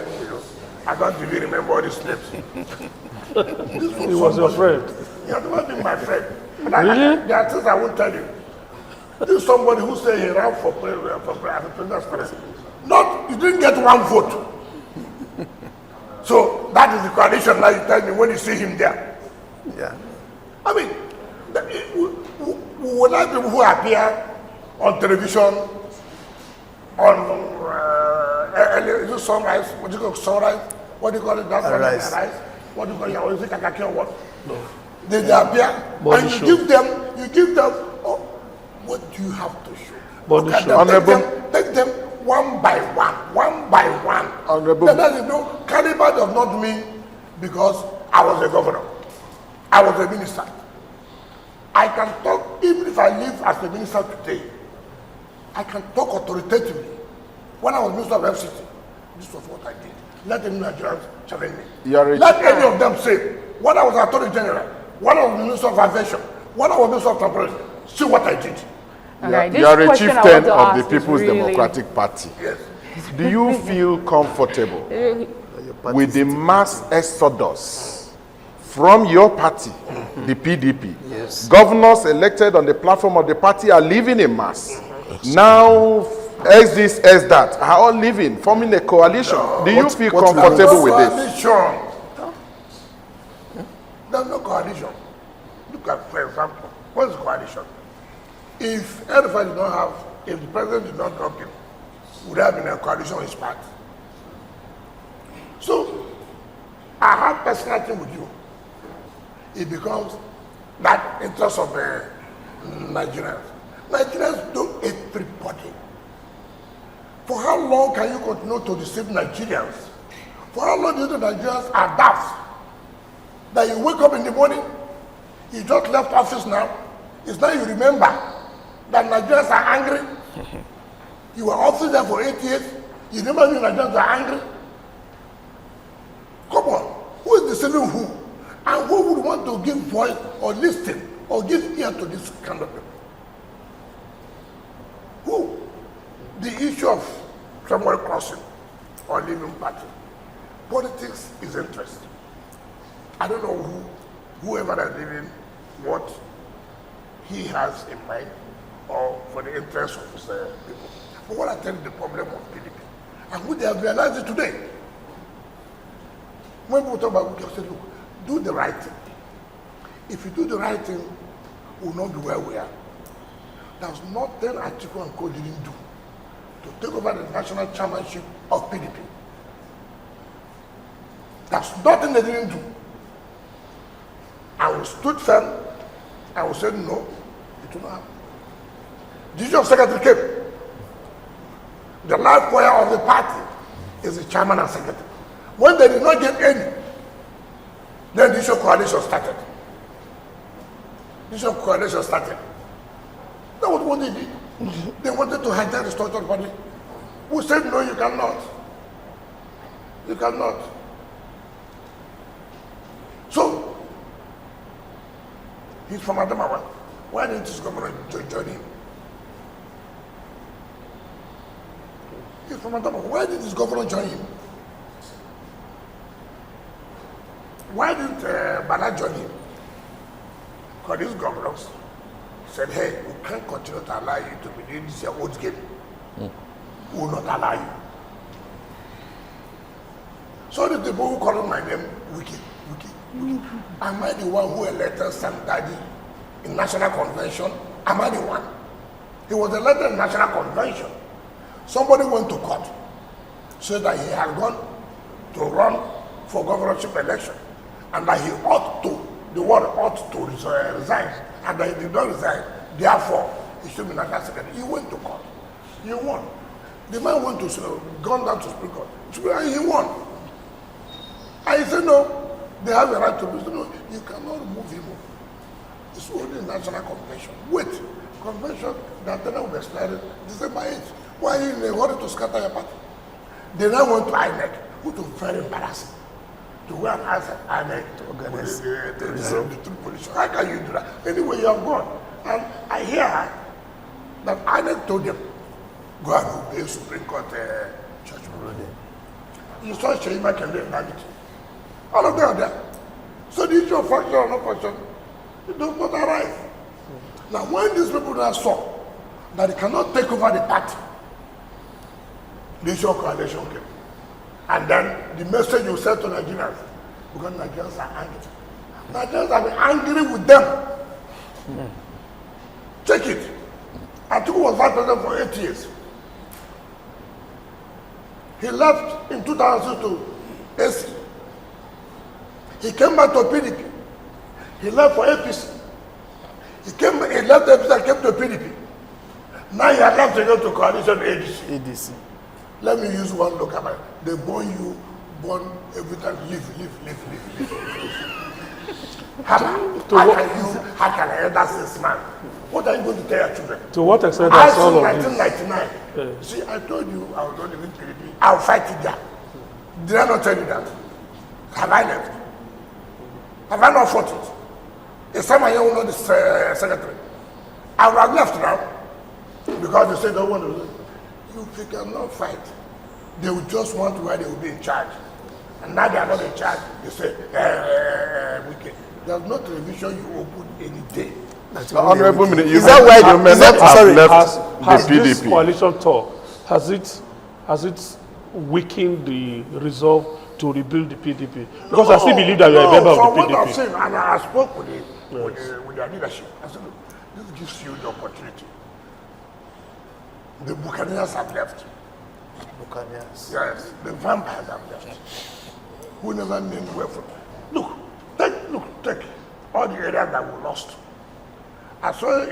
[SPEAKER 3] I don't really remember all these names.
[SPEAKER 1] He was your friend.
[SPEAKER 3] He has never been my friend.
[SPEAKER 1] Really?
[SPEAKER 3] There are things I won't tell you. This is somebody who said he ran for president. Not, you didn't get one vote. So that is the coalition now you tell me when you see him there.
[SPEAKER 2] Yeah.
[SPEAKER 3] I mean, will I people who appear on television, on is it sunrise? What do you call sunrise? What do you call it? That's
[SPEAKER 2] Arise.
[SPEAKER 3] What do you call it? Or is it kakaki or what? No. They appear
[SPEAKER 1] Body
[SPEAKER 3] and
[SPEAKER 1] show.
[SPEAKER 3] you give them, oh, what do you have to show?
[SPEAKER 1] Body
[SPEAKER 3] Look at
[SPEAKER 1] show.
[SPEAKER 3] them, take them one by one.
[SPEAKER 4] Honorable.
[SPEAKER 3] That is no, caliber does not mean because I was a governor. I was a minister. I can talk, even if I live as a minister today, I can talk authoritatively. When I was minister of FCT, this was what I did. Let any Nigerians challenge me. Let any of them say, when I was Attorney General, when I was Minister of Aviation, when I was Minister of Transportation, see what I did.
[SPEAKER 5] Okay,
[SPEAKER 4] you are a
[SPEAKER 5] question I
[SPEAKER 4] chieftain
[SPEAKER 5] want to
[SPEAKER 4] of the
[SPEAKER 5] ask is
[SPEAKER 4] People's
[SPEAKER 5] really-
[SPEAKER 4] Democratic Party.
[SPEAKER 3] Yes.
[SPEAKER 4] Do you feel comfortable with the mass exodus from your party, the PDP?
[SPEAKER 2] Yes.
[SPEAKER 4] Governors elected on the platform of the party are leaving in mass. Now, as this, as that, are all leaving, forming a coalition. Do you feel comfortable with this?
[SPEAKER 3] Coalition. There's no coalition. Look at, for example, what's coalition? If El-Rufai did not have, if the president did not drop him, would have been a coalition with his party. So, I have personal thing with you. It becomes that interest of Nigerians. Nigerians don't hate everybody. For how long can you continue to deceive Nigerians? For how long do you think Nigerians are daft? That you wake up in the morning, you just left office now, it's now you remember that Nigerians are angry. You were office there for 8 years, you never knew Nigerians are angry. Come on, who is deceiving who? And who would want to give voice or listen or give ear to this kind of people. Who? The issue of somewhere crossing or leaving party. Politics is interest. I don't know whoever is leaving what he has in mind or for the interest of his people. But what I tell you the problem of PDP, and who they have realized it today. When people talk about Wike, say, look, do the right thing. If you do the right thing, we'll not be where we are. There's nothing Atiku and Co didn't do to take over the national chairmanship of PDP. There's nothing they didn't do. I will stood firm. I will say no, it will not happen. The issue of secretary came. The life wire of the party is the chairman and secretary. When they did not get any, then the issue of coalition started. The issue of coalition started. That was what they did. They wanted to hijack the structured body. We said, no, you cannot. You cannot. So, he's from Adamawa. Why didn't his governor join him? He's from Adamawa. Why did his governor join him? Why didn't Bala join him? Because these governors said, hey, we can't continue to allow you to be doing this your old game. We will not allow you. So the people who call my name Wike. Am I the one who elected Sam Daddy in National Convention? Am I the one? He was elected in National Convention. Somebody went to court, said that he had gone to run for governorship election, and that he ought to, the word ought to resign, and that he did not resign. Therefore, he should be national secretary. He went to court. He won. The man went to gone down to Supreme Court. He won. And he said, no, they have a right to do. No, you cannot remove him. It's only national convention. Wait, convention, that tenure will be expired December 8th. Why are you in a hurry to scatter your party? They now went to INEC, which was very embarrassing. To go and ask INEC to organize the true position. How can you do that? Anyway, you have gone. And I hear that INEC told them, go and obey Supreme Court judgment. You saw Sheima Kende and Nagiti. All of them are there. So the issue of function or no function, it does not arise. Now, when these people now saw that they cannot take over the party, the issue of coalition came. And then the message you sent to Nigerians, because Nigerians are angry. Nigerians have been angry with them. Check it. Atiku was Vice President for 8 years. He left in 2006 to AC. He came back to PDP. He left for APC. He left APC and came to PDP. Now he had left to go to coalition ADC. Let me use one local man. They born you, born every time, live. How can I hear that 6 man? What are you going to tell your children?
[SPEAKER 1] To what extent that's all of
[SPEAKER 3] 1999.
[SPEAKER 1] this?
[SPEAKER 3] See, I told you I was going to leave PDP. I'll fight it there. Did I not tell you that? Have I left? Have I not fought it? Is someone here who know the secretary? I would have left now. Because they say they don't want to. If you cannot fight, they will just want where they will be in charge. And now they are not in charge. They say, Wike. There's no television you open any day.
[SPEAKER 4] Honorable Minister, you
[SPEAKER 2] Is that why
[SPEAKER 4] may not have left
[SPEAKER 1] Has
[SPEAKER 4] the
[SPEAKER 1] this
[SPEAKER 4] PDP.
[SPEAKER 1] coalition talk, has it weakened the resolve to rebuild the PDP? Because I still believe that you are a member of the
[SPEAKER 3] from what I've
[SPEAKER 1] PDP.
[SPEAKER 3] seen, and I spoke with their leadership. I said, look, this gives you the opportunity. The Buccaneers have left.
[SPEAKER 2] Buccaneers.
[SPEAKER 3] Yes, the vampires have left. Who never named where from. Look, take all the areas that we lost. I saw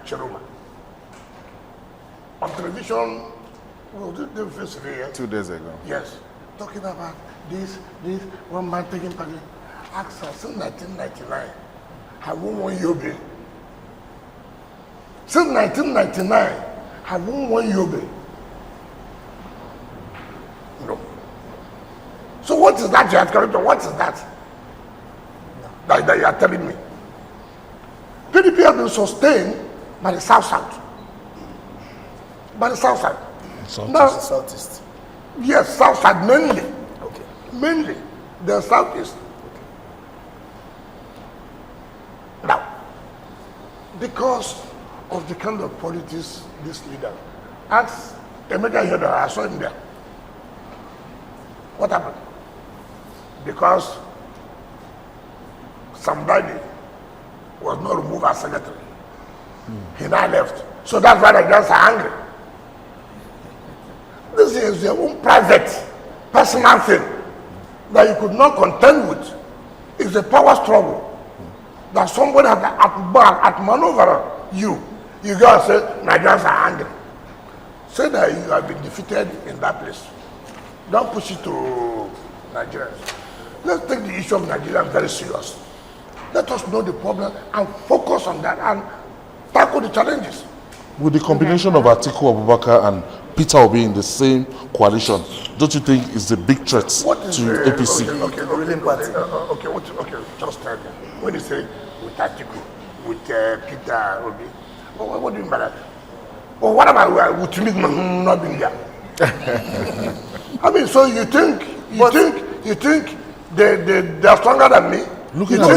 [SPEAKER 3] Cheruma on television. Was it the first year?
[SPEAKER 4] 2 days ago.
[SPEAKER 3] Yes, talking about this one man taking part. Ask her since 1999. Have we won Yobe? Since 1999, have we won Yobe? No. So what is that you are telling me? What is that? That you are telling me? PDP has been sustained by the South-South. By the South-South. Now,
[SPEAKER 2] Southeast.
[SPEAKER 3] yes, South-South mainly.
[SPEAKER 2] Okay.
[SPEAKER 3] Mainly, the Southeast. Now, because of the kind of politics this leader, ask Emeka Yoda, I saw him there. What happened? Because somebody was not removed as secretary. He now left. So that's why the Nigerians are angry. This is your own private, personal thing that you could not contend with. It's a power struggle that somebody has maneuver you. You go and say, Nigerians are angry. Say that you have been defeated in that place. Don't push it to Nigerians. Let's take the issue of Nigerians very serious. Let us know the problem and focus on that and tackle the challenges.
[SPEAKER 6] With the combination of Atiku Abubakar and Peter Obi in the same coalition, don't you think it's a big threat to APC?
[SPEAKER 3] Okay, just tell me. When you say with Atiku, with Peter Obi, what do you mean by that? Well, what about with me not being there? I mean, so you think they're stronger than me?
[SPEAKER 6] Looking at the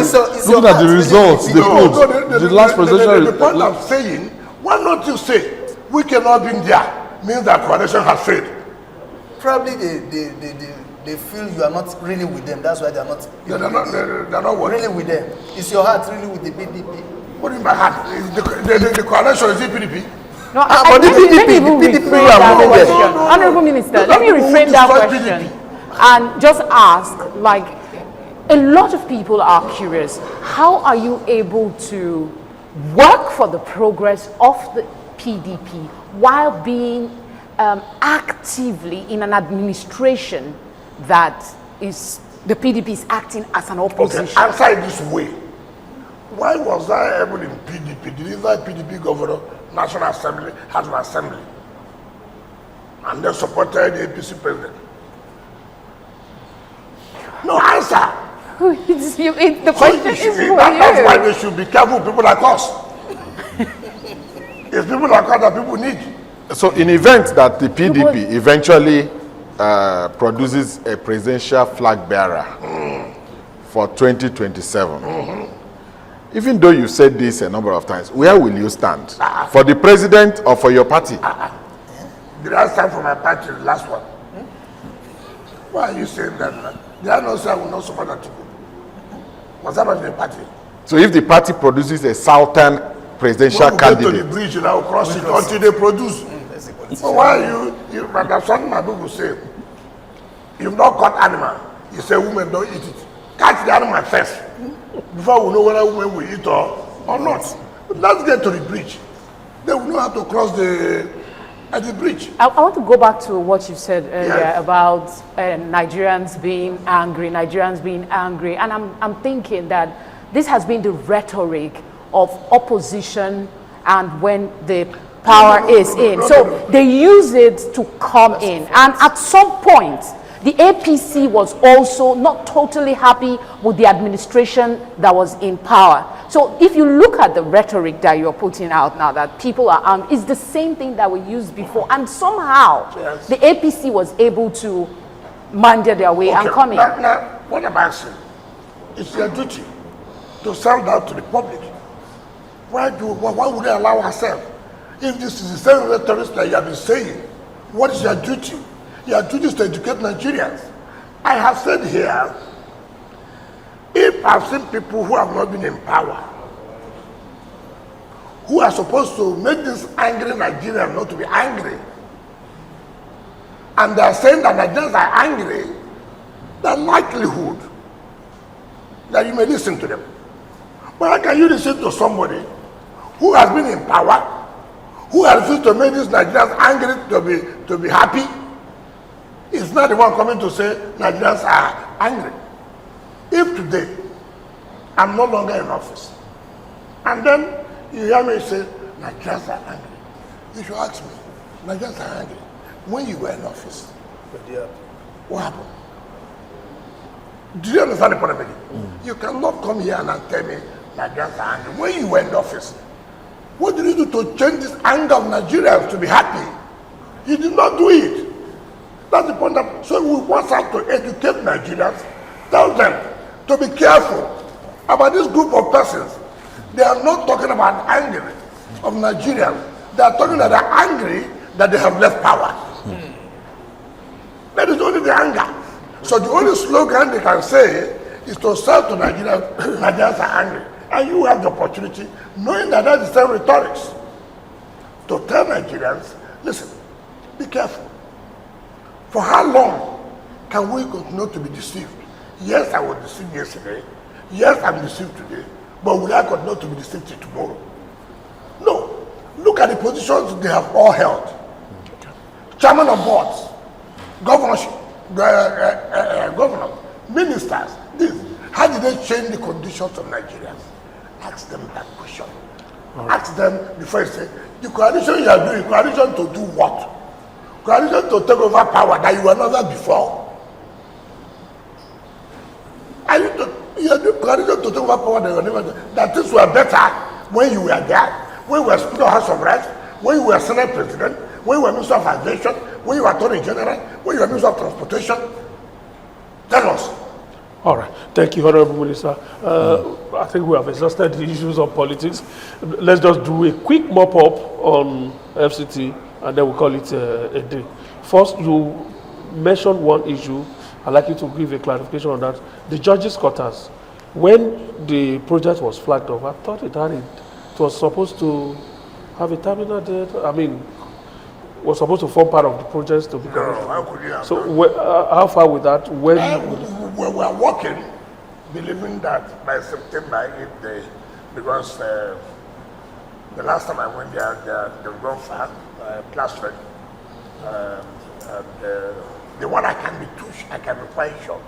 [SPEAKER 6] results, the last presidential.
[SPEAKER 3] The point I'm saying, why not you say we cannot be there? Means that coalition has failed.
[SPEAKER 2] Probably they feel you are not really with them. That's why they are not.
[SPEAKER 3] They're not what?
[SPEAKER 2] Really with them. Is your heart really with the PDP?
[SPEAKER 3] What do you mean by heart? The coalition is the PDP.
[SPEAKER 5] No,
[SPEAKER 2] but the PDP are moving there.
[SPEAKER 5] Honorable Minister, let me reframe that question and just ask, like, a lot of people are curious, how are you able to work for the progress of the PDP while being actively in an administration that is, the PDP is acting as an opposition?
[SPEAKER 3] Okay, answer it this way. Why was I able in PDP? Did PDP governor, National Assembly, has an assembly? And they supported the APC president. No answer.
[SPEAKER 5] The question is for you.
[SPEAKER 3] That's why they should be careful with people like us. It's people like us that people need.
[SPEAKER 4] So in event that the PDP eventually produces a presidential flag bearer for 2027, even though you said this a number of times, where will you stand? For the president or for your party?
[SPEAKER 3] Did I stand for my party, the last one? Why are you saying that? Did I not say I will not support that? What's happening in the party?
[SPEAKER 4] So if the party produces a southern presidential candidate,
[SPEAKER 3] go to the bridge and I will cross it until they produce. But why are you but that's what my book will say. You've not caught animal. You say women don't eat it. Catch the animal first. Before we know whether women will eat or not. But let's get to the bridge. They will know how to cross at the bridge.
[SPEAKER 5] I want to go back to what you said earlier about Nigerians being angry, and I'm thinking that this has been the rhetoric of opposition and when the power is in. So they use it to come in. And at some point, the APC was also not totally happy with the administration that was in power. So if you look at the rhetoric that you're putting out now, that people are angry, it's the same thing that we used before. And somehow, the APC was able to meander their way and come in.
[SPEAKER 3] Now, what am I saying? It's their duty to sell that to the public. Why would they allow ourselves? If this is the same rhetoric that you have been saying, what is your duty? Your duty is to educate Nigerians. I have said here, if I've seen people who have not been in power, who are supposed to make this angry Nigerians not to be angry, and they are saying that Nigerians are angry, the likelihood that you may listen to them. But how can you listen to somebody who has been in power, who has refused to make these Nigerians angry to be happy? It's not the one coming to say Nigerians are angry. If today I'm no longer in office, and then you hear me say Nigerians are angry, you should ask me, Nigerians are angry. When you were in office, what happened? Do you understand the point I'm making? You cannot come here and tell me Nigerians are angry. When you were in office, what did you do to change this anger of Nigerians to be happy? You did not do it. That's the point. So we want to educate Nigerians, tell them to be careful about this group of persons. They are not talking about anger of Nigerians. They are talking that they are angry that they have left power. That is only the anger. So the only slogan they can say is to sell to Nigerians, Nigerians are angry. And you have the opportunity, knowing that that's the same rhetorics, to tell Nigerians, listen, be careful. For how long can we continue to be deceived? Yes, I was deceived yesterday. Yes, I'm deceived today. But will I continue to be deceived till tomorrow? No. Look at the positions they have all held. Chairman of boards, governorship, governors, ministers, this. How did they change the conditions of Nigerians? Ask them that question. Ask them before you say, the coalition you are doing, coalition to do what? Coalition to take over power that you were never before? You are doing coalition to take over power that you were never before? That things were better when you were there, when you were Speaker of House of Reps, when you were Senate President, when you were Minister of Aviation, when you were Attorney General, when you were Minister of Transportation. Tell us.
[SPEAKER 1] All right. Thank you, Honorable Minister. I think we have exhausted the issues of politics. Let's just do a quick mop-up on FCT, and then we'll call it a day. First, you mentioned one issue. I'd like you to give a clarification on that. The judges' quarters. When the project was flagged off, I thought it was supposed to have a terminal date. I mean, was supposed to form part of the project to become.
[SPEAKER 3] No, how could you have
[SPEAKER 1] so how far with that? When
[SPEAKER 3] we are working, believing that by September 8th, because the last time I went there, they've gone far, plastered. The one I can be quite sure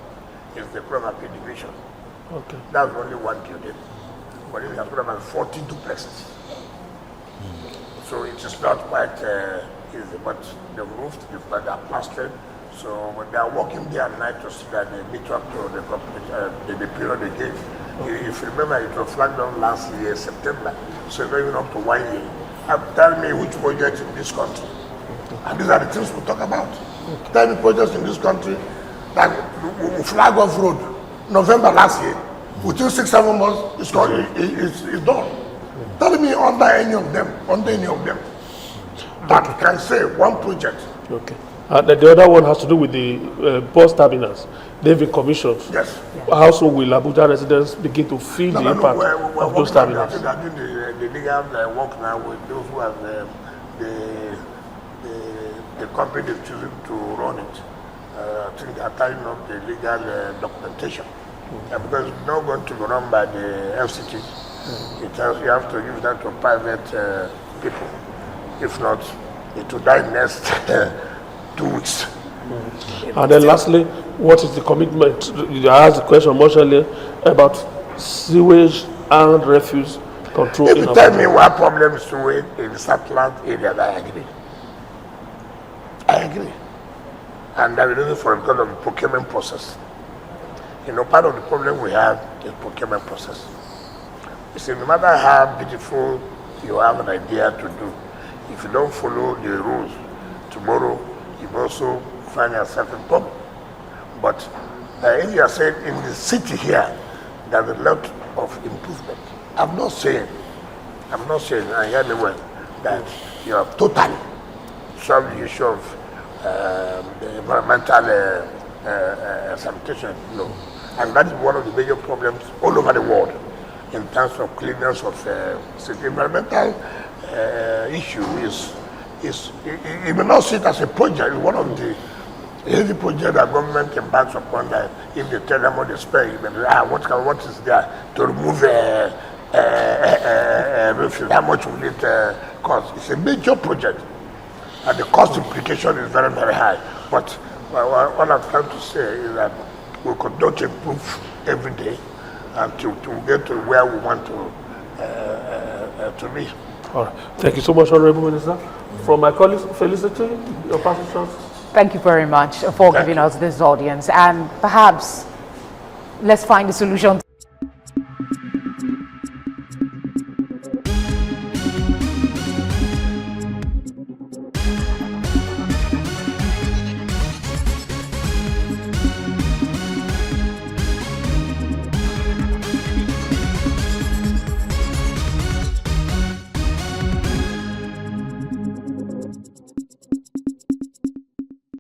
[SPEAKER 3] is the Pro-Wike division.
[SPEAKER 1] Okay.
[SPEAKER 3] That's only one building, but it has about 40 duplexes. So it is not quite easy, but the roof, they are plastered. So when they are working day and night to see that they meet up to the period they gave. If you remember, it was flagged down last year, September. So it's not even up to 1 year. Tell me which project in this country. And these are the things we talk about. Tell me projects in this country that we flag off road November last year. Within 6-7 months, it's done. Tell me under any of them, that can say one project.
[SPEAKER 1] Okay. The other one has to do with the bus terminals. They've been commissioned.
[SPEAKER 3] Yes.
[SPEAKER 1] How soon will Abuja residents begin to feel the impact of those terminals?
[SPEAKER 3] I think they're doing the legal work now with those who have the company they've chosen to run it. I think they are tying up the legal documentation. Because it's not going to be run by the FCT. You have to give that to private people. If not, it will die next 2 weeks.
[SPEAKER 1] And then lastly, what is the commitment? I asked the question much earlier about sewage and refuse control.
[SPEAKER 3] If you tell me what problem is sewage in the Southland area, I agree. And that is reason for because of the procurement process. You know, part of the problem we have is procurement process. You see, no matter how beautiful you have an idea to do, if you don't follow the rules, tomorrow you also find yourself in problem. But if you are saying in the city here, there's a lot of improvement. I'm not saying, and hear me well, that you have totally solved the issue of the environmental sanitation. No. And that is one of the major problems all over the world in terms of cleanness of city. Environmental issue is you may not see it as a project. It's one of the heavy projects that government embarks upon, that if they tell them what they spend, you may be, what is there to remove refuse, how much will it cost? It's a major project, and the cost implication is very, very high. But what I'm trying to say is that we could not improve every day to get to where we want to be.
[SPEAKER 1] All right. Thank you so much, Honorable Minister. From my colleagues, Felicity, your participants.
[SPEAKER 5] Thank you very much for giving us this audience, and perhaps let's find a solution